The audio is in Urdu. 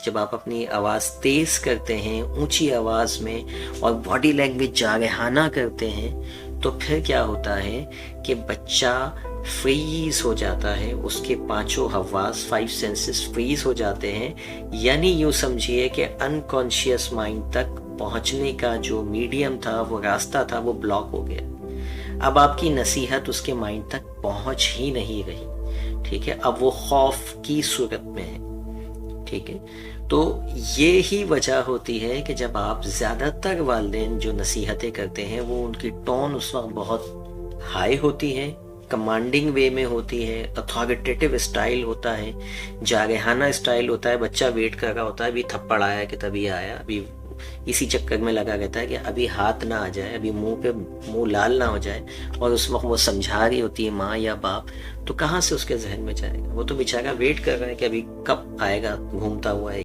جب آپ اپنی آواز تیز کرتے ہیں اونچی آواز میں اور باڈی لینگویج جارحانہ کرتے ہیں تو پھر کیا ہوتا ہے کہ بچہ فریز ہو جاتا ہے، اس کے پانچوں حواس 5 سینسز فریز ہو جاتے ہیں، یعنی یوں سمجھیے کہ انکانشیس مائنڈ تک پہنچنے کا جو میڈیم تھا، وہ راستہ تھا، وہ بلاک ہو گیا۔ اب آپ کی نصیحت اس کے مائنڈ تک پہنچ ہی نہیں رہی، ٹھیک ہے، اب وہ خوف کی صورت میں ہے، ٹھیک ہے۔ تو یہی وجہ ہوتی ہے کہ جب آپ زیادہ تر والدین جو نصیحتیں کرتے ہیں وہ ان کی ٹون اس وقت بہت ہائی ہوتی ہے، کمانڈنگ وے میں ہوتی ہے، اتھارٹیٹیو اسٹائل ہوتا ہے، جارحانہ اسٹائل ہوتا ہے، بچہ ویٹ کر رہا ہوتا ہے ابھی تھپڑ آیا کہ تبھی آیا، ابھی اسی چکر میں لگا رہتا ہے کہ ابھی ہاتھ نہ آ جائے، ابھی منہ لال نہ ہو جائے، اور اس وقت وہ سمجھا رہی ہوتی ہے ماں یا باپ، تو کہاں سے اس کے ذہن میں جائے گا؟ وہ تو بیچارہ ویٹ کر رہا ہے کہ ابھی کب آئے گا گھومتا ہوا ہے۔